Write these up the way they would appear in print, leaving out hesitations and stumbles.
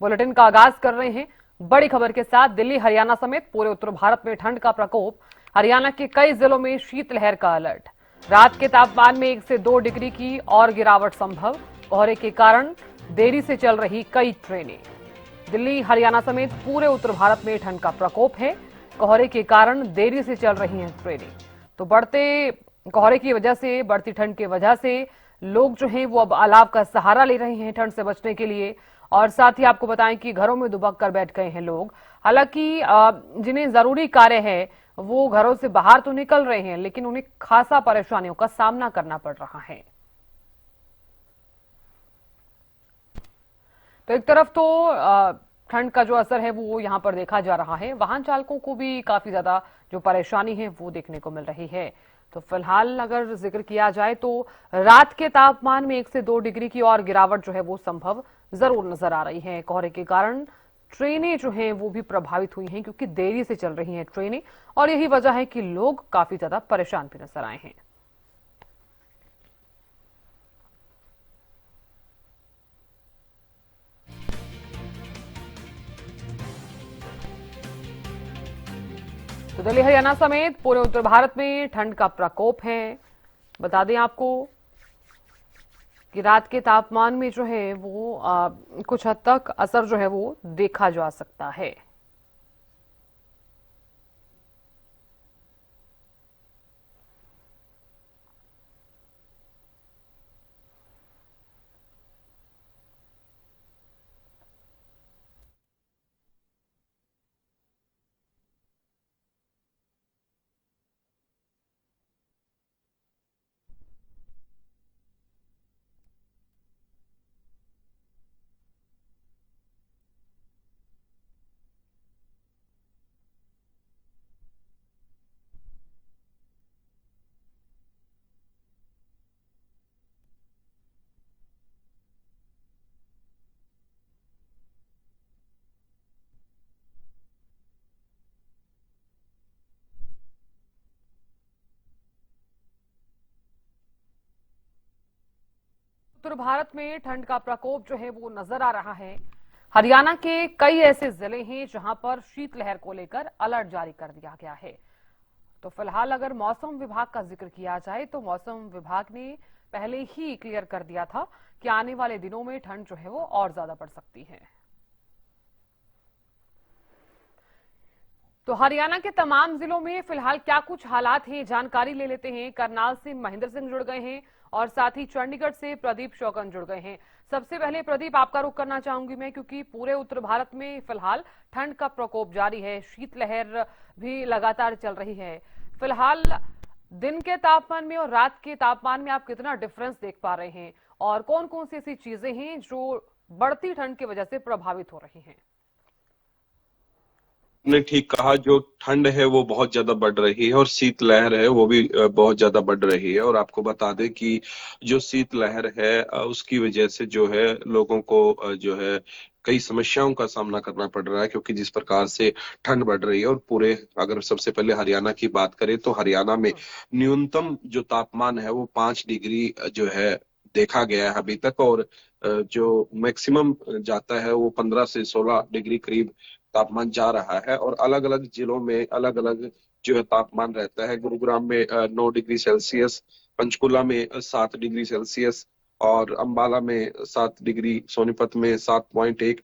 Bulletin का आगाज कर रहे हैं बड़ी खबर के साथ। दिल्ली हरियाणा समेत पूरे उत्तर भारत में ठंड का प्रकोप। हरियाणा के कई जिलों में शीतलहर का अलर्ट। रात के तापमान में 1 से 2 डिग्री की और गिरावट संभव। कोहरे के कारण देरी से चल रही कई ट्रेनें। दिल्ली हरियाणा समेत पूरे उत्तर भारत में ठंड का प्रकोप है। कोहरे के कारण देरी से चल रही हैं ट्रेनें। तो बढ़ते कोहरे की वजह से, बढ़ती ठंड की वजह से लोग जो हैं वो अब अलाव का सहारा ले रहे हैं ठंड से बचने के लिए। और साथ ही आपको बताएं कि घरों में दुबक कर बैठ गए हैं लोग। हालांकि जिन्हें जरूरी कार्य है वो घरों से बाहर तो निकल रहे हैं, लेकिन उन्हें खासा परेशानियों का सामना करना पड़ रहा है। तो एक तरफ तो ठंड का जो असर है वो यहां पर देखा जा रहा है, वाहन चालकों को भी काफी ज्यादा जो परेशानी है वो देखने को मिल रही है। तो फिलहाल अगर जिक्र किया जाए तो रात के तापमान में 1 से 2 डिग्री की और गिरावट जो है वो संभव जरूर नजर आ रही है। कोहरे के कारण ट्रेनें जो हैं वो भी प्रभावित हुई हैं, क्योंकि देरी से चल रही हैं ट्रेनें, और यही वजह है कि लोग काफी ज्यादा परेशान भी नजर आए हैं। तो दिल्ली हरियाणा समेत पूरे उत्तर भारत में ठंड का प्रकोप है। बता दें आपको कि रात के तापमान में जो है वो कुछ हद तक असर जो है वो देखा जा सकता है। उत्तर भारत में ठंड का प्रकोप जो है वो नजर आ रहा है। हरियाणा के कई ऐसे जिले हैं जहां पर शीतलहर को लेकर अलर्ट जारी कर दिया गया है। तो फिलहाल अगर मौसम विभाग का जिक्र किया जाए तो मौसम विभाग ने पहले ही क्लियर कर दिया था कि आने वाले दिनों में ठंड जो है वो और ज्यादा बढ़ सकती है। तो हरियाणा के तमाम जिलों में फिलहाल क्या कुछ हालात हैं, जानकारी ले लेते हैं। करनाल से महेंद्र सिंह जुड़ गए हैं और साथ ही चंडीगढ़ से प्रदीप शौकन जुड़ गए हैं। सबसे पहले प्रदीप, आपका रुख करना चाहूंगी मैं, क्योंकि पूरे उत्तर भारत में फिलहाल ठंड का प्रकोप जारी है, शीतलहर भी लगातार चल रही है। फिलहाल दिन के तापमान में और रात के तापमान में आप कितना डिफरेंस देख पा रहे हैं, और कौन कौन सी ऐसी चीजें हैं जो बढ़ती ठंड की वजह से प्रभावित हो रही हैं? ने ठीक कहा, जो ठंड है वो बहुत ज्यादा बढ़ रही है और शीतलहर है वो भी बहुत ज्यादा बढ़ रही है। और आपको बता दें कि जो शीतलहर है उसकी वजह से जो है लोगों को जो है कई समस्याओं का सामना करना पड़ रहा है, क्योंकि जिस प्रकार से ठंड बढ़ रही है। और पूरे अगर सबसे पहले हरियाणा की बात करें तो हरियाणा में न्यूनतम जो तापमान है वो 5 डिग्री जो है देखा गया है अभी तक। और जो मैक्सिमम जाता है वो 15 से 16 डिग्री करीब तापमान जा रहा है। और अलग अलग जिलों में अलग अलग जो है तापमान रहता है। गुरुग्राम में 9 डिग्री सेल्सियस, पंचकुला में 7 डिग्री सेल्सियस, और अंबाला में 7 डिग्री, सोनीपत में 7.1,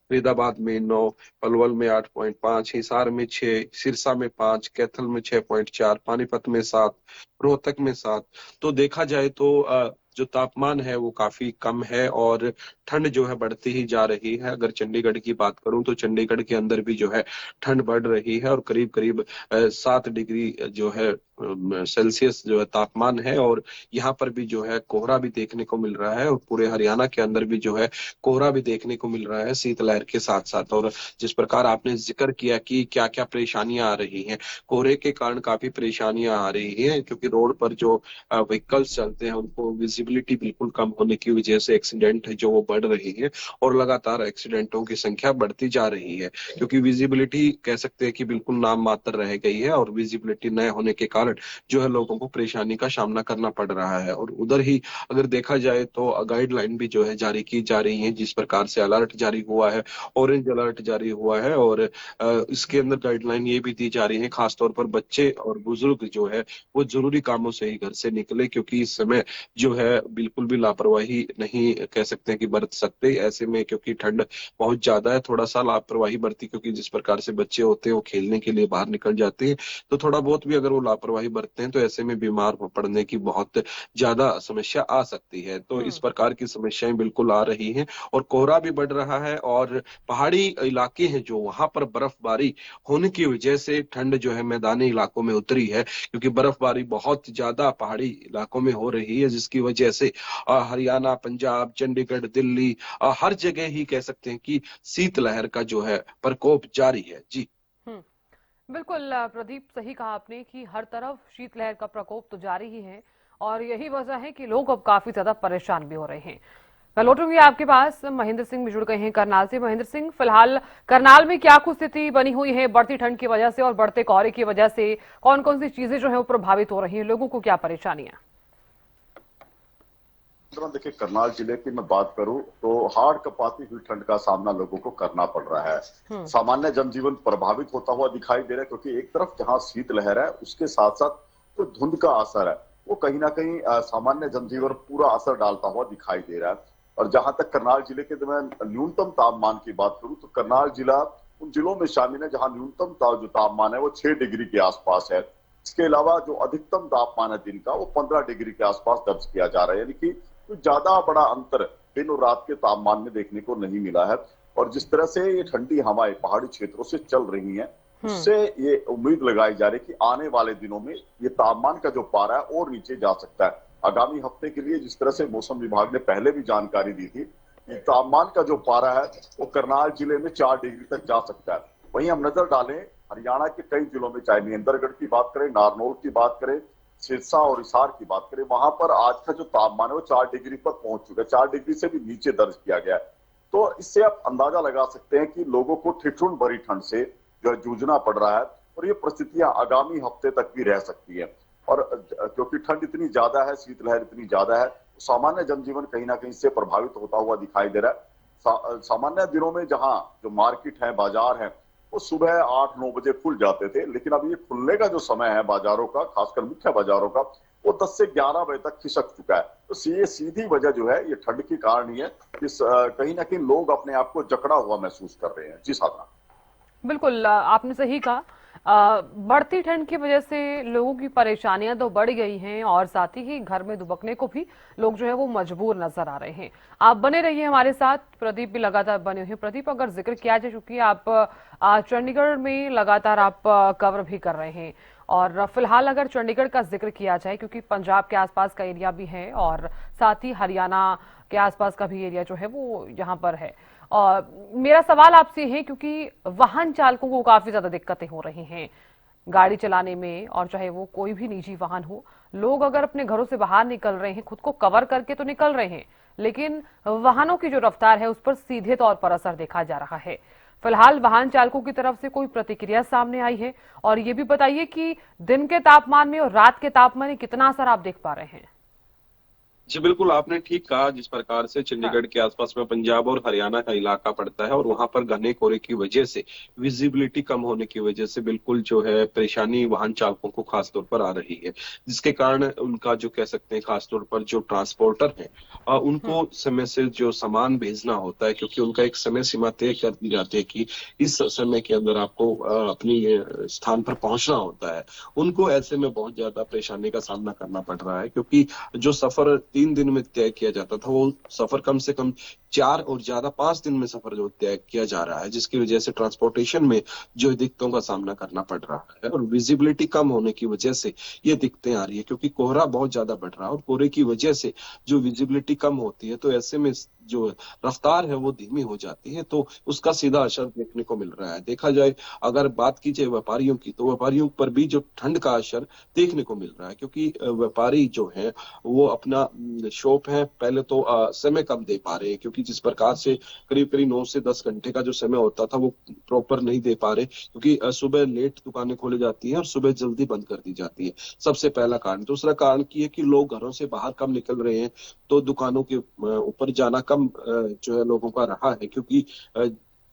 फरीदाबाद में 9, पलवल में 8.5, हिसार में 6, सिरसा में 5, कैथल में 6.4, पानीपत में 7, रोहतक में 7। तो देखा जाए तो जो तापमान है वो काफी कम है और ठंड जो है बढ़ती ही जा रही है। अगर चंडीगढ़ की बात करूं तो चंडीगढ़ के अंदर भी जो है ठंड बढ़ रही है और करीब करीब 7 डिग्री जो है सेल्सियस जो है तापमान है। और यहाँ पर भी जो है कोहरा भी देखने को मिल रहा है, और पूरे हरियाणा के अंदर भी जो है कोहरा भी देखने को मिल रहा है शीतलहर के साथ साथ। और जिस प्रकार आपने जिक्र किया कि क्या क्या परेशानियां आ रही हैं, कोहरे के कारण काफी परेशानियां आ रही हैं, क्योंकि रोड पर जो व्हीकल्स चलते हैं उनको विजिबिलिटी विजिबिलिटी बिल्कुल कम होने की वजह से एक्सीडेंट है जो वो बढ़ रहे हैं और लगातार एक्सीडेंटों की संख्या बढ़ती जा रही है, क्योंकि विजिबिलिटी कह सकते हैं कि बिल्कुल नाम मात्र रह गई है और विजिबिलिटी न होने के कारण जो है लोगों को परेशानी का सामना करना पड़ रहा है। और उधर ही अगर देखा जाए तो गाइडलाइन भी जो है जारी की जा रही है, जिस प्रकार से अलर्ट जारी हुआ है, ऑरेंज अलर्ट जारी हुआ है, और इसके अंदर गाइडलाइन ये भी दी जा रही है खासतौर पर बच्चे और बुजुर्ग जो है वो जरूरी कामों से ही घर से निकले, क्योंकि इस समय जो है बिल्कुल भी लापरवाही नहीं कह सकते हैं कि बरत सकते ऐसे में, क्योंकि ठंड बहुत ज्यादा है। थोड़ा सा लापरवाही बरती, क्योंकि जिस प्रकार से बच्चे होते हैं वो खेलने के लिए बाहर निकल जाते हैं, तो थोड़ा बहुत भी अगर वो लापरवाही बरतते हैं तो ऐसे में बीमार पड़ने की बहुत ज्यादा समस्या आ सकती है। तो इस हम्म। प्रकार की समस्याएं बिल्कुल आ रही हैं और कोहरा भी बढ़ रहा है, और पहाड़ी इलाके हैं जो वहां पर बर्फबारी होने की वजह से ठंड जो है मैदानी इलाकों में उतरी है, क्योंकि बर्फबारी बहुत ज्यादा पहाड़ी इलाकों में हो रही है, जिसकी वजह से हरियाणा, पंजाब, चंडीगढ़, दिल्ली, हर जगह ही कह सकते हैं कि शीतलहर का जो है प्रकोप जारी है। जी हम्म। बिल्कुल प्रदीप, सही कहा आपने कि हर तरफ शीतलहर का प्रकोप तो जारी ही है और यही वजह है कि लोग अब काफी ज्यादा परेशान भी हो रहे हैं। मैं लौटूंगी आपके पास। महेंद्र सिंह भी जुड़ गए हैं करनाल से। महेंद्र सिंह, फिलहाल करनाल में क्या कुछ स्थिति बनी हुई है बढ़ती ठंड की वजह से और बढ़ते कोहरे की वजह से? कौन कौन सी चीजें जो है वो प्रभावित हो रही हैं? लोगों को क्या परेशानियां? देखिए, करनाल जिले की मैं बात करूं तो हाड़ कपाती हुई ठंड का सामना लोगों को करना पड़ रहा है। सामान्य जनजीवन प्रभावित होता हुआ दिखाई दे रहा है, क्योंकि एक तरफ जहां शीतलहर है उसके साथ साथ तो धुंध का असर है वो कहीं ना कहीं सामान्य जनजीवन पूरा असर डालता हुआ दिखाई दे रहा है। और जहां तक करनाल जिले के मैं न्यूनतम तापमान की बात करूं तो करनाल जिला उन जिलों में शामिल है जहां न्यूनतम जो तापमान है वो 6 डिग्री के आसपास है। इसके अलावा जो अधिकतम तापमान है दिन का वो 15 डिग्री के आसपास दर्ज किया जा रहा है, यानी कि तो ज्यादा बड़ा अंतर दिन और रात के तापमान में देखने को नहीं मिला है। और जिस तरह से ये ठंडी हवाएं पहाड़ी क्षेत्रों से चल रही हैं, उससे ये उम्मीद लगाई जा रही है कि आने वाले दिनों में ये तापमान का जो पारा है और नीचे जा सकता है। आगामी हफ्ते के लिए जिस तरह से मौसम विभाग ने पहले भी जानकारी दी थी कि तापमान का जो पारा है वो करनाल जिले में 4 डिग्री तक जा सकता है। वहीं हम नजर डालें हरियाणा के कई जिलों में, चाहे महेंद्रगढ़ की बात करें, नारनौल की बात करें, सिरसा और हिसार की बात करें, वहां पर आज का जो तापमान है वो 4 डिग्री पर पहुंच चुका है, 4 डिग्री से भी नीचे दर्ज किया गया है। तो इससे आप अंदाजा लगा सकते हैं कि लोगों को ठिठुरन भरी ठंड से जो है जूझना पड़ रहा है और ये परिस्थितियां आगामी हफ्ते तक भी रह सकती है। और क्योंकि ठंड इतनी ज्यादा है, शीतलहर इतनी ज्यादा है, सामान्य जनजीवन कहीं ना कहीं से प्रभावित होता हुआ दिखाई दे रहा है। सामान्य दिनों में जहां जो मार्केट है, बाजार है, वो सुबह 8-9 बजे खुल जाते थे, लेकिन अब ये खुलने का जो समय है बाजारों का, खासकर मुख्य बाजारों का, वो 10 से 11 बजे तक खिसक चुका है। तो ये सीधी वजह जो है ये ठंड के कारण ही है। इस कहीं ना कहीं लोग अपने आप को जकड़ा हुआ महसूस कर रहे हैं। जी साधना। बिल्कुल आपने सही कहा। बढ़ती ठंड की वजह से लोगों की परेशानियां तो बढ़ गई हैं और साथ ही घर में दुबकने को भी लोग जो है वो मजबूर नजर आ रहे हैं। आप बने रहिए हमारे साथ। प्रदीप भी लगातार बने हुए हैं। प्रदीप, अगर जिक्र किया जाए, चूंकि आप चंडीगढ़ में लगातार आप कवर भी कर रहे हैं, और फिलहाल अगर चंडीगढ़ का जिक्र किया जाए, क्योंकि पंजाब के आसपास का एरिया भी है और साथ ही हरियाणा के आसपास का भी एरिया जो है वो यहाँ पर है, और मेरा सवाल आपसे है, क्योंकि वाहन चालकों को काफी ज्यादा दिक्कतें हो रही हैं गाड़ी चलाने में, और चाहे वो कोई भी निजी वाहन हो, लोग अगर अपने घरों से बाहर निकल रहे हैं खुद को कवर करके तो निकल रहे हैं, लेकिन वाहनों की जो रफ्तार है उस पर सीधे तौर पर असर देखा जा रहा है। फिलहाल वाहन चालकों की तरफ से कोई प्रतिक्रिया सामने आई है? और ये भी बताइए कि दिन के तापमान में और रात के तापमान में कितना असर आप देख पा रहे हैं? जी बिल्कुल, आपने ठीक कहा। जिस प्रकार से चंडीगढ़ के आसपास में पंजाब और हरियाणा का इलाका पड़ता है और वहां पर घने कोहरे की वजह से, विजिबिलिटी कम होने की वजह से बिल्कुल जो है परेशानी वाहन चालकों को खासतौर पर आ रही है, जिसके कारण उनका जो कह सकते हैं खासतौर पर जो ट्रांसपोर्टर है उनको समय से जो सामान भेजना होता है, क्योंकि उनका एक समय सीमा तय कर दी जाती है कि इस समय के अंदर आपको अपनी स्थान पर पहुंचना होता है। उनको ऐसे में बहुत ज्यादा परेशानी का सामना करना पड़ रहा है, क्योंकि जो सफर 3 दिन में तय किया जाता था वो सफर कम से कम 4 और ज्यादा 5 दिन में सफर जो तय किया जा रहा है, जिसकी वजह से ट्रांसपोर्टेशन में जो दिक्कतों का सामना करना पड़ रहा है। और विजिबिलिटी कम होने की वजह से ये दिक्कतें आ रही है, क्योंकि कोहरा बहुत ज्यादा बढ़ रहा है और कोहरे की वजह से जो विजिबिलिटी कम होती है, तो ऐसे में जो रफ्तार है वो धीमी हो जाती है, तो उसका सीधा असर देखने को मिल रहा है। देखा जाए, अगर बात की जाए व्यापारियों की, तो व्यापारियों पर भी जो ठंड का असर देखने को मिल रहा है, क्योंकि व्यापारी जो है वो अपना शॉप है पहले तो समय कम दे पा रहे हैं, क्योंकि जिस प्रकार से करीब करीब 9 से 10 घंटे का जो समय होता था वो प्रॉपर नहीं दे पा रहे, क्योंकि सुबह लेट दुकानें खोली जाती हैं और सुबह जल्दी बंद कर दी जाती है। सबसे पहला कारण। दूसरा कारण की है कि लोग घरों से बाहर कम निकल रहे हैं, तो दुकानों के ऊपर जाना कम जो है लोगों का रहा है, क्योंकि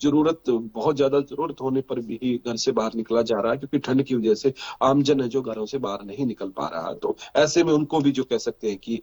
जरूरत, बहुत ज्यादा जरूरत होने पर भी घर से बाहर निकला जा रहा है, क्योंकि ठंड की वजह से आमजन है जो घरों से बाहर नहीं निकल पा रहा है। तो ऐसे में उनको भी जो कह सकते हैं कि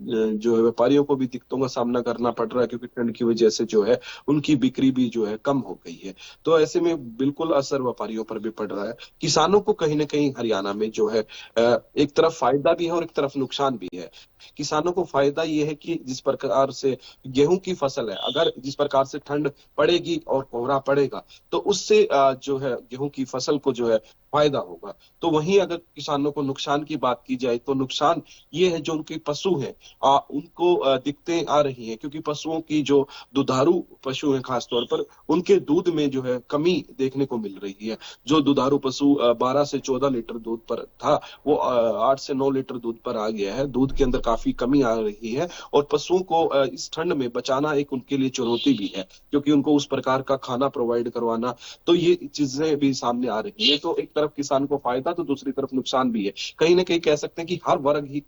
जो है व्यापारियों को भी दिक्कतों का सामना करना पड़ रहा है, क्योंकि ठंड की वजह से जो है उनकी बिक्री भी जो है कम हो गई है। तो ऐसे में बिल्कुल असर व्यापारियों पर भी पड़ रहा है। किसानों को कहीं ना कहीं हरियाणा में जो है एक तरफ फायदा भी है और एक तरफ नुकसान भी है। किसानों को फायदा ये है कि जिस प्रकार से गेहूं की फसल है, अगर जिस प्रकार से ठंड पड़ेगी और कोहरा पड़ेगा, तो उससे जो है गेहूं की फसल को जो है फायदा होगा। तो वहीं अगर किसानों को नुकसान की बात की जाए, तो नुकसान ये है जो उनके पशु हैं, उनको दिक्कतें आ रही हैं, क्योंकि पशुओं की जो दुधारू पशु हैं खासतौर पर, उनके दूध में जो है कमी देखने को मिल रही है। जो दुधारू पशु 12 से 14 लीटर दूध पर था, वो 8 से 9 लीटर दूध पर आ गया है। दूध के अंदर काफी कमी आ रही है, और पशुओं को इस ठंड में बचाना एक उनके लिए चुनौती भी है, क्योंकि उनको उस प्रकार का खाना प्रोवाइड करवाना, तो ये चीजें भी सामने आ रही है। तो एक तरफ किसान को फायदा, तो दूसरी तरफ नुकसान भी है। कहीं ना कहीं कह सकते हैं कि हर वर्ग ही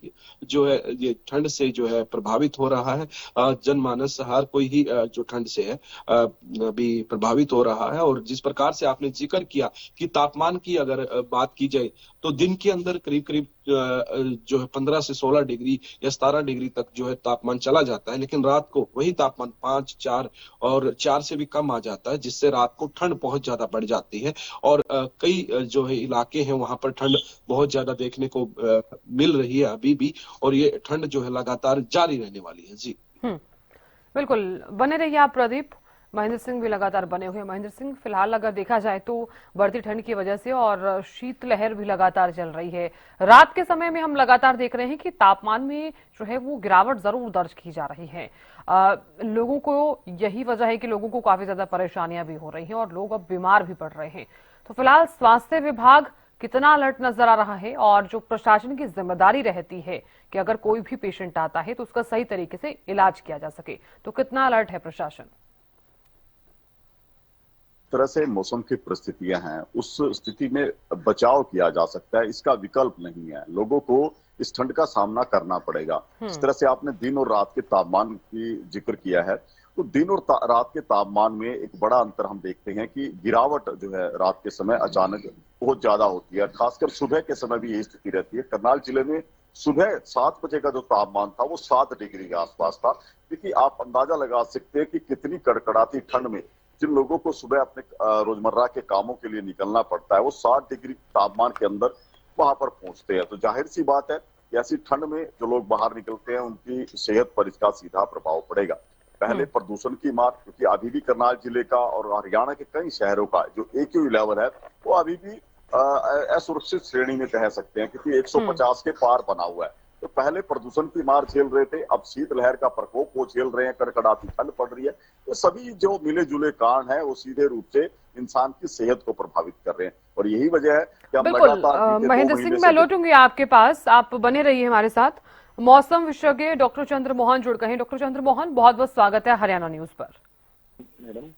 जो है ये ठंड से जो है प्रभावित हो रहा है। जनमानस हर कोई ही जो ठंड से है अभी प्रभावित हो रहा है। और जिस प्रकार से आपने जिक्र किया कि तापमान की अगर बात की जाए, तो दिन के अंदर करीब करीब जो है 15 से 16 डिग्री या 17 डिग्री तक जो है तापमान चला जाता है, लेकिन रात को वही तापमान 5, 4 और 4 से भी कम आ जाता है, जिससे रात को ठंड बहुत ज्यादा बढ़ जाती है। और कई जो है इलाके हैं वहां पर ठंड बहुत ज्यादा देखने को मिल रही है अभी भी, और ये ठंड जो है लगातार जारी रहने वाली है। जी बिल्कुल, बने रहिए आप प्रदीप। महेंद्र सिंह भी लगातार बने हुए हैं। महेंद्र सिंह, फिलहाल अगर देखा जाए तो बढ़ती ठंड की वजह से और शीतलहर भी लगातार चल रही है। रात के समय में हम लगातार देख रहे हैं कि तापमान में जो है वो गिरावट जरूर दर्ज की जा रही है। लोगों को यही वजह है कि लोगों को काफी ज्यादा परेशानियां भी हो रही हैं और लोग अब बीमार भी पड़ रहे हैं। तो फिलहाल स्वास्थ्य विभाग कितना अलर्ट नजर आ रहा है, और जो प्रशासन की जिम्मेदारी रहती है कि अगर कोई भी पेशेंट आता है तो उसका सही तरीके से इलाज किया जा सके, तो कितना अलर्ट है प्रशासन? तरह से मौसम की परिस्थितियां हैं, उस स्थिति में बचाव किया जा सकता है, इसका विकल्प नहीं है। लोगों को इस ठंड का सामना करना पड़ेगा। इस तरह से आपने दिन और रात के तापमान की जिक्र किया है, तो दिन और रात के तापमान में एक बड़ा अंतर हम देखते हैं कि गिरावट जो है रात के समय अचानक बहुत ज्यादा होती है। खासकर सुबह के समय भी यही स्थिति रहती है। करनाल जिले में सुबह 7 बजे का जो तापमान था वो 7 डिग्री के आसपास था। क्योंकि आप अंदाजा लगा सकते हैं कि कितनी कड़कड़ाती ठंड में जिन लोगों को सुबह अपने रोजमर्रा के कामों के लिए निकलना पड़ता है, वो 7 डिग्री तापमान के अंदर वहां पर पहुंचते हैं। तो जाहिर सी बात है कि ऐसी ठंड में जो लोग बाहर निकलते हैं उनकी सेहत पर इसका सीधा प्रभाव पड़ेगा। पहले प्रदूषण की मार, क्योंकि अभी भी करनाल जिले का और हरियाणा के कई शहरों का जो AQI लेवल है वो अभी भी असुरक्षित श्रेणी में कह सकते हैं, क्योंकि 150 के पार बना हुआ है। तो पहले प्रदूषण की मार झेल रहे थे, अब शीतलहर का प्रकोप वो झेल रहे हैं, कड़कड़ाती ठंड पड़ रही है। तो सभी जो मिले जुले कारण है वो सीधे रूप से इंसान की सेहत को प्रभावित कर रहे हैं, और यही वजह है कि हम बिल्कुल। लगातार महेंद्र सिंह, मैं लौटूंगी आपके पास, आप बने रहिए हमारे साथ। मौसम विशेषज्ञ डॉक्टर चंद्र मोहन जुड़ गए हैं। डॉक्टर चंद्र मोहन, बहुत बहुत स्वागत है हरियाणा न्यूज पर। मैडम,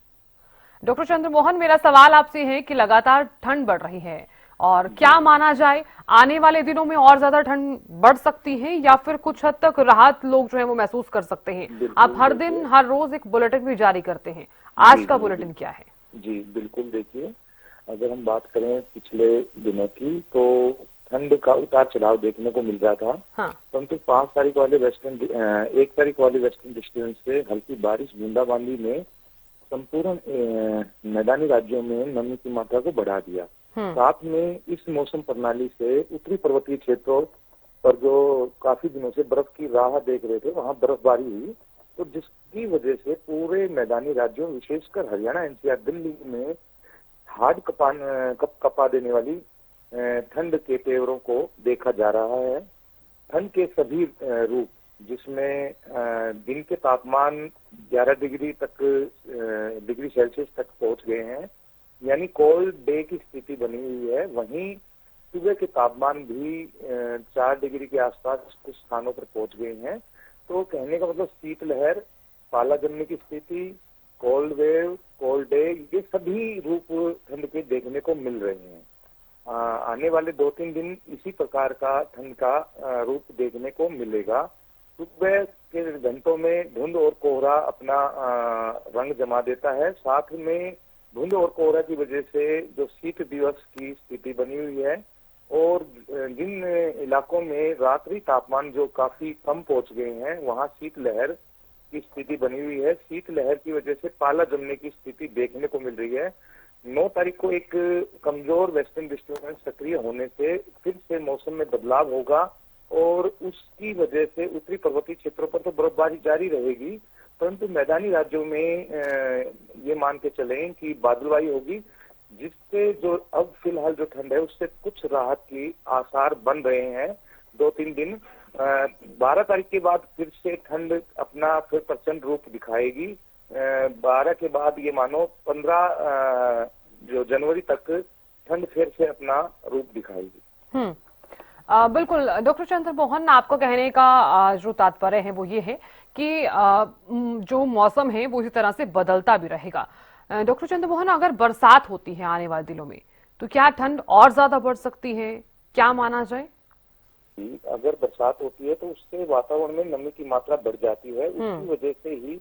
डॉक्टर चंद्र मोहन, मेरा सवाल आपसे है कि लगातार ठंड बढ़ रही है, और क्या माना जाए आने वाले दिनों में और ज्यादा ठंड बढ़ सकती है, या फिर कुछ हद तक राहत लोग जो है वो महसूस कर सकते हैं? आप हर दिन हर रोज एक बुलेटिन भी जारी करते हैं, आज का बुलेटिन क्या है? जी बिल्कुल, देखिए, अगर हम बात करें पिछले दिनों की, तो ठंड का उतार चढ़ाव देखने को मिल रहा था। हाँ। परंतु 1 तारीख वाले वेस्टर्न डिस्टर्बेंस से हल्की बारिश बूंदाबांदी में संपूर्ण मैदानी राज्यों में नमी की मात्रा को बढ़ा दिया। साथ में इस मौसम प्रणाली से उत्तरी पर्वतीय क्षेत्रों पर जो काफी दिनों से बर्फ की राह देख रहे थे, वहां बर्फबारी हुई, तो जिसकी वजह से पूरे मैदानी राज्यों, विशेषकर हरियाणा, NCR, दिल्ली में हार्ड कपा देने वाली ठंड के तेवरों को देखा जा रहा है। ठंड के सभी रूप जिसमें दिन के तापमान 11 डिग्री सेल्सियस तक पहुंच गए हैं, यानी कोल्ड डे की स्थिति बनी हुई है। वहीं सुबह के तापमान भी 4 डिग्री के आसपास कुछ स्थानों पर पहुंच गए हैं। तो कहने का मतलब शीतलहर, पाला जमने की स्थिति, कोल्ड वेव, कोल्ड डे, ये सभी रूप ठंड के देखने को मिल रहे हैं। आने वाले 2-3 दिन इसी प्रकार का ठंड का रूप देखने को मिलेगा। सुबह के घंटों में धुंध और कोहरा अपना रंग जमा देता है। साथ में धुंध और कोहरा की वजह से जो शीत दिवस की स्थिति बनी हुई है, और जिन इलाकों में रात्रि तापमान जो काफी कम पहुंच गए हैं, वहां शीतलहर की स्थिति बनी हुई है। शीतलहर की वजह से पाला जमने की स्थिति देखने को मिल रही है। 9 तारीख को एक कमजोर वेस्टर्न डिस्टर्बेंस सक्रिय होने से फिर से मौसम में बदलाव होगा, और उसकी वजह से उत्तरी पर्वतीय क्षेत्रों पर तो बर्फबारी जारी रहेगी, परंतु मैदानी राज्यों में ये मान के चलें कि बादलवाई होगी, जिससे जो अब फिलहाल जो ठंड है उससे कुछ राहत की आसार बन रहे हैं 2-3 दिन। 12 तारीख के बाद फिर से ठंड अपना फिर प्रचंड रूप दिखाएगी। 12 के बाद ये मानो 15 जो जनवरी तक ठंड फिर से अपना रूप दिखाएगी। बिल्कुल डॉक्टर चंद्र मोहन, आपको कहने का जो तात्पर्य है वो ये है कि जो मौसम है वो इसी तरह से बदलता भी रहेगा। डॉक्टर चंद्र मोहन, अगर बरसात होती है आने वाले दिनों में तो क्या ठंड और ज्यादा बढ़ सकती है, क्या माना जाए? अगर बरसात होती है तो उससे वातावरण में नमी की मात्रा बढ़ जाती है। उसकी वजह से ही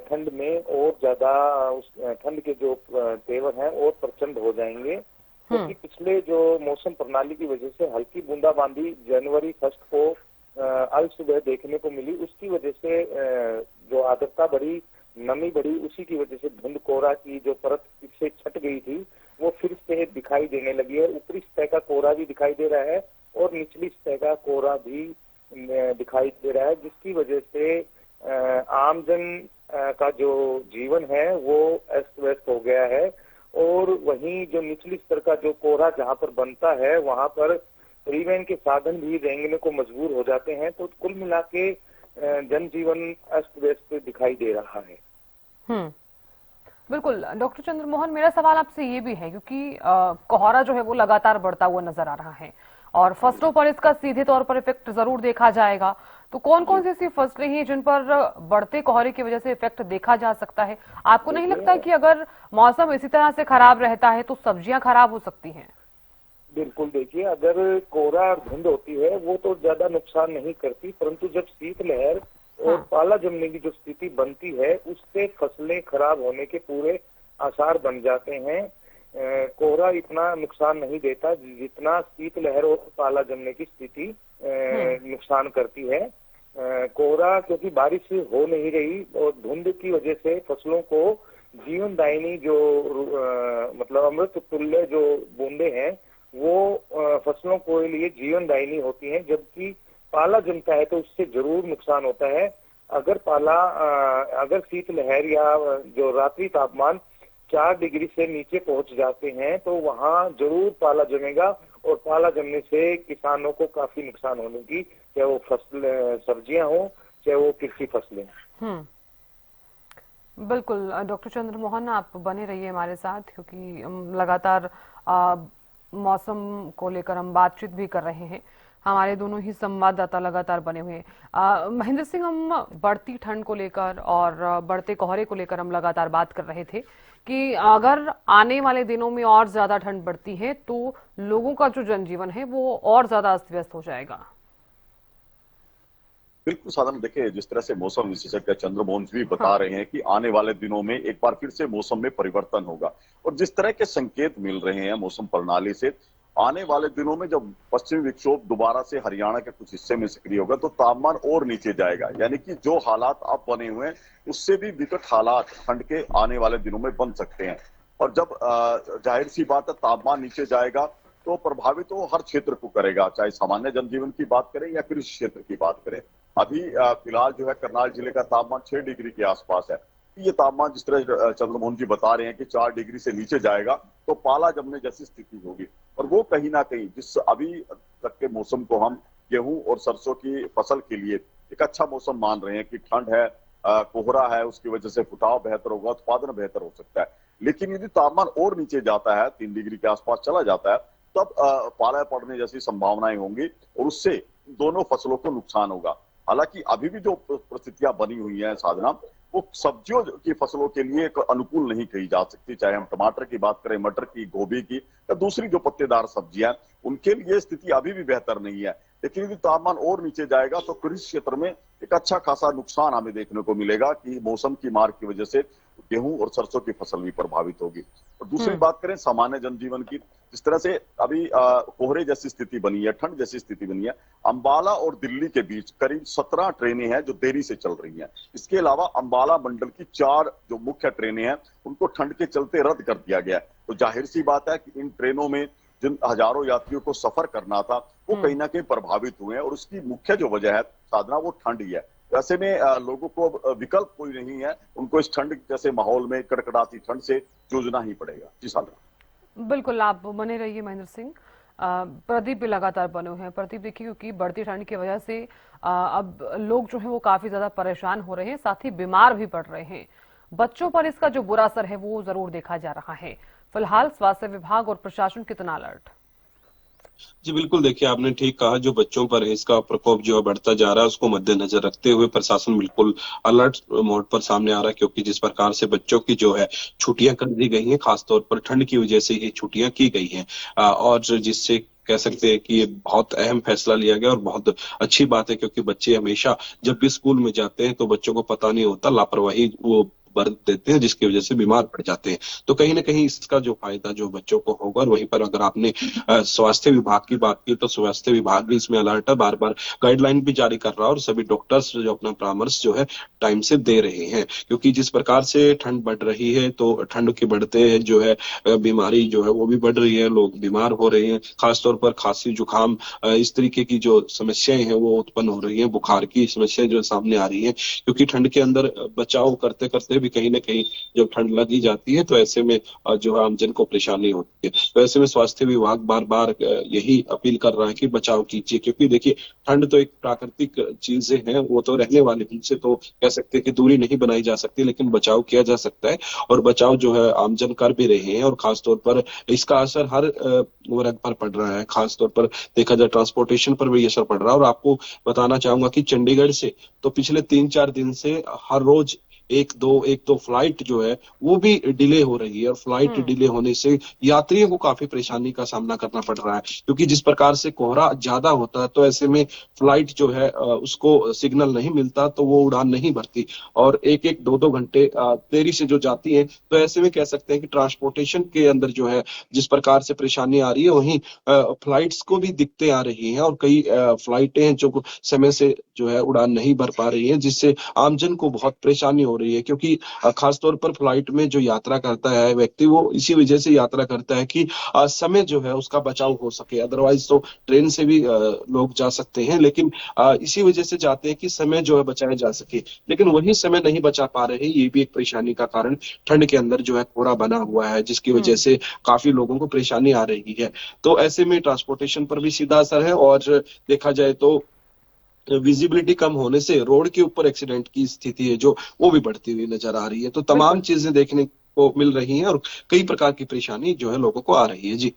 ठंड में और ज्यादा ठंड के जो तेवर हैं और प्रचंड हो जाएंगे, क्योंकि पिछले जो मौसम प्रणाली की वजह से हल्की बूंदाबांदी जनवरी 1 को अल सुबह देखने को मिली, उसकी वजह से जो आर्द्रता बढ़ी, नमी बढ़ी, उसी की वजह से धुंध कोहरा की जो परत इससे छट गई थी वो फिर से दिखाई देने लगी है। ऊपरी सतह का कोहरा भी दिखाई दे रहा है और निचली सतह का कोहरा भी दिखाई दे रहा है, जिसकी वजह से आमजन का जो जीवन है वो अस्त व्यस्त हो गया है। और वहीं जो निचली स्तर का जो कोहरा जहां पर बनता है वहां पर परिवहन के साधन भी रेंगने को मजबूर हो जाते हैं। तो कुल मिला के जनजीवन अस्त व्यस्त दिखाई दे रहा है। बिल्कुल डॉक्टर चंद्र मोहन, मेरा सवाल आपसे ये भी है क्योंकि कोहरा जो है वो लगातार बढ़ता हुआ नजर आ रहा है और फसलों पर इसका सीधे तौर पर इफेक्ट जरूर देखा जाएगा। तो कौन कौन सी ऐसी फसलें हैं जिन पर बढ़ते कोहरे की वजह से इफेक्ट देखा जा सकता है? आपको नहीं लगता कि अगर मौसम इसी तरह से खराब रहता है तो सब्जियां खराब हो सकती हैं? बिल्कुल, देखिए, अगर कोहरा और धुंध होती है वो तो ज्यादा नुकसान नहीं करती, परंतु जब शीतलहर और पाला जमने की जो स्थिति बनती है उससे फसलें खराब होने के पूरे आसार बन जाते हैं। कोहरा इतना नुकसान नहीं देता जितना शीतलहर और पाला जमने की स्थिति नुकसान करती है। कोहरा क्योंकि बारिश हो नहीं रही और धुंध की वजह से फसलों को जीवनदायिनी जो मतलब अमृत तुल्य जो बूंदे हैं वो फसलों को लिए जीवनदायिनी होती हैं, जबकि पाला जमता है तो उससे जरूर नुकसान होता है। अगर शीतलहर या जो रात्रि तापमान 4 डिग्री से नीचे पहुंच जाते हैं तो वहां जरूर पाला जमेगा, और पाला जमने से किसानों को काफी नुकसान होने की, चाहे वो फसल सब्जियां हो चाहे वो कृषि फसलें। बिल्कुल डॉक्टर चंद्र मोहन, आप बने रहिए हमारे साथ क्योंकि लगातार मौसम को लेकर हम बातचीत भी कर रहे हैं। हमारे दोनों ही संवाददाता लगातार बने हुए हैं। महेंद्र सिंह, हम बढ़ती ठंड को लेकर और बढ़ते कोहरे को लेकर हम लगातार बात कर रहे थे कि अगर आने वाले दिनों में और ज्यादा ठंड बढ़ती है तो लोगों का जो जनजीवन है वो और ज्यादा अस्त व्यस्त हो जाएगा। बिल्कुल साधन, देखिए जिस तरह से मौसम विशेषज्ञ चंद्रमोहन जी भी बता रहे हैं कि आने वाले दिनों में एक बार फिर से मौसम में परिवर्तन होगा, और जिस तरह के संकेत मिल रहे हैं मौसम प्रणाली से, आने वाले दिनों में जब पश्चिमी विक्षोभ दोबारा से हरियाणा के कुछ हिस्से में सक्रिय होगा तो तापमान और नीचे जाएगा, यानी कि जो हालात अब बने हुए हैं उससे भी विकट हालात ठंड के आने वाले दिनों में बन सकते हैं। और जब जाहिर सी बात है तापमान नीचे जाएगा तो प्रभावित तो हर क्षेत्र को करेगा, चाहे सामान्य जनजीवन की बात करें या कृषि क्षेत्र की बात करें। अभी फिलहाल जो है करनाल जिले का तापमान 6 डिग्री के आसपास है। ये तापमान जिस तरह चंद्रमोहन जी बता रहे हैं कि 4 डिग्री से नीचे जाएगा तो पाला जमने जैसी स्थिति होगी, और वो कहीं ना कहीं जिस अभी तक के मौसम को हम गेहूं और सरसों की फसल के लिए एक अच्छा मौसम मान रहे हैं कि ठंड है, कोहरा है, उसकी वजह से फुटाव बेहतर होगा, उत्पादन बेहतर हो सकता है। लेकिन यदि तापमान और नीचे जाता है, 3 डिग्री के आसपास चला जाता है, तब पाला पड़ने जैसी संभावनाएं होंगी और उससे दोनों फसलों को नुकसान होगा। हालांकि अभी भी जो परिस्थितियां बनी हुई हैं साधना, वो सब्जियों की फसलों के लिए एक अनुकूल नहीं कही जा सकती। चाहे हम टमाटर की बात करें, मटर की, गोभी की या दूसरी जो पत्तेदार सब्जियां, उनके लिए स्थिति अभी भी बेहतर नहीं है। लेकिन यदि तापमान और नीचे जाएगा तो कृषि क्षेत्र में एक अच्छा खासा नुकसान हमें देखने को मिलेगा कि मौसम की मार की वजह से गेहूं और सरसों की फसल भी प्रभावित होगी। और दूसरी बात करें सामान्य जनजीवन की, जिस तरह से अभी कोहरे जैसी स्थिति बनी है, ठंड जैसी स्थिति बनी है, अंबाला और दिल्ली के बीच करीब 17 ट्रेनें हैं जो देरी से चल रही हैं। इसके अलावा अंबाला मंडल की 4 जो मुख्य ट्रेनें हैं उनको ठंड के चलते रद्द कर दिया गया है। तो जाहिर सी बात है कि इन ट्रेनों में जिन हजारों यात्रियों को सफर करना था वो कहीं ना कहीं प्रभावित हुए हैं और उसकी मुख्य जो वजह है साधना, वो ठंड ही है। ऐसे में लोगों को विकल्प कोई नहीं है, उनको इस ठंड जैसे माहौल में कड़कड़ाती ठंड से जूझना ही पड़ेगा। जी साधना। बिल्कुल, आप बने रहिए महेंद्र सिंह। प्रदीप भी लगातार बने हुए हैं। प्रदीप देखिए, क्योंकि बढ़ती ठंड की वजह से अब लोग जो है वो काफी ज्यादा परेशान हो रहे हैं, साथ ही बीमार भी पड़ रहे हैं। बच्चों पर इसका जो बुरा असर है वो जरूर देखा जा रहा है। फिलहाल स्वास्थ्य विभाग और प्रशासन कितना अलर्ट? जी बिल्कुल, देखिए आपने ठीक कहा, जो बच्चों पर इसका प्रकोप जो है बढ़ता जा रहा है उसको मद्देनजर रखते हुए प्रशासन बिल्कुल अलर्ट मोड पर सामने आ रहा है, क्योंकि जिस प्रकार से बच्चों की जो है छुट्टियां कर दी गई हैं, खासतौर पर ठंड की वजह से ये छुट्टियां की गई हैं, और जिससे कह सकते हैं कि ये बहुत अहम फैसला लिया गया और बहुत अच्छी बात है, क्योंकि बच्चे हमेशा जब भी स्कूल में जाते हैं तो बच्चों को पता नहीं होता, लापरवाही वो बरत देते हैं जिसकी वजह से बीमार पड़ जाते हैं। तो कहीं ना कहीं इसका जो फायदा जो बच्चों को होगा, और वहीं पर अगर आपने स्वास्थ्य विभाग की बात की तो स्वास्थ्य विभाग भी इसमें अलर्ट है, बार बार गाइडलाइन भी जारी कर रहा है और सभी डॉक्टर्स जो अपना परामर्श जो है टाइम से दे रहे हैं, क्योंकि जिस प्रकार से ठंड बढ़ रही है तो ठंड के बढ़ते जो है बीमारी जो है वो भी बढ़ रही है, लोग बीमार हो रहे हैं, खासतौर पर खांसी जुकाम इस तरीके की जो समस्याएं हैं वो उत्पन्न हो रही है, बुखार की समस्या जो सामने आ रही है, क्योंकि ठंड के अंदर बचाव करते करते भी कहीं ना कहीं जब ठंड लगी जाती है तो ऐसे में जो है आमजन को परेशानी होती है। तो ऐसे में स्वास्थ्य विभाग बार बार यही अपील कर रहा है कि बचाव कीजिए, क्योंकि देखिए ठंड तो एक प्राकृतिक चीजें हैं, वो तो रहने वाली, उनसे तो कह सकते हैं कि दूरी नहीं बनाई जा सकती, लेकिन बचाव किया जा सकता है और बचाव जो है आमजन कर भी रहे हैं। और खासतौर पर इसका असर हर वर्ग पर पड़ रहा है, खासतौर पर देखा जाए ट्रांसपोर्टेशन पर भी असर पड़ रहा है। और आपको बताना चाहूंगा कि चंडीगढ़ से तो पिछले 3-4 दिन से हर रोज एक दो फ्लाइट जो है वो भी डिले हो रही है, और फ्लाइट डिले होने से यात्रियों को काफी परेशानी का सामना करना पड़ रहा है, क्योंकि जिस प्रकार से कोहरा ज्यादा होता है तो ऐसे में फ्लाइट जो है उसको सिग्नल नहीं मिलता तो वो उड़ान नहीं भरती, और 1-1, 2-2 घंटे देरी से जो जाती है। तो ऐसे में कह सकते हैं कि ट्रांसपोर्टेशन के अंदर जो है जिस प्रकार से परेशानी आ रही है, वहीं फ्लाइट्स को भी दिक्कतें आ रही हैं, और कई फ्लाइटें जो समय से जो है उड़ान नहीं भर पा रही है, जिससे आमजन को बहुत परेशानी हो रही है, क्योंकि खासतौर पर फ्लाइट में जो यात्रा करता है व्यक्ति, वो इसी वजह से यात्रा करता है कि समय जो है उसका बचाव हो सके। अदरवाइज तो ट्रेन से भी लोग जा सकते हैं, लेकिन इसी वजह से जाते हैं कि समय जो है बचाया जा सके, लेकिन वही समय नहीं बचा पा रहे हैं। ये भी एक परेशानी का कारण ठंड के अंदर जो है कोहरा बना हुआ है, जिसकी वजह से काफी लोगों को परेशानी आ रही है। तो ऐसे में ट्रांसपोर्टेशन पर भी सीधा असर है, और देखा जाए तो विजिबिलिटी कम होने से रोड के ऊपर एक्सीडेंट की स्थिति है जो वो भी बढ़ती हुई नजर आ रही है। तो तमाम चीजें देखने को मिल रही हैं और कई प्रकार की परेशानी जो है लोगों को आ रही है। जी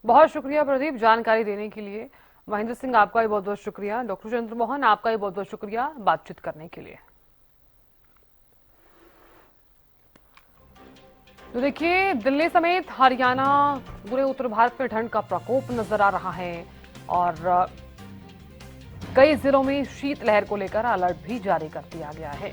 बहुत शुक्रिया प्रदीप जानकारी देने के लिए। महेंद्र सिंह आपका भी बहुत बहुत शुक्रिया। डॉक्टर चंद्रमोहन आपका भी बहुत बहुत शुक्रिया बातचीत करने के लिए। तो देखिए, दिल्ली समेत हरियाणा, पूरे उत्तर भारत में ठंड का प्रकोप नजर आ रहा है और कई जिलों में शीतलहर को लेकर अलर्ट भी जारी कर दिया गया है।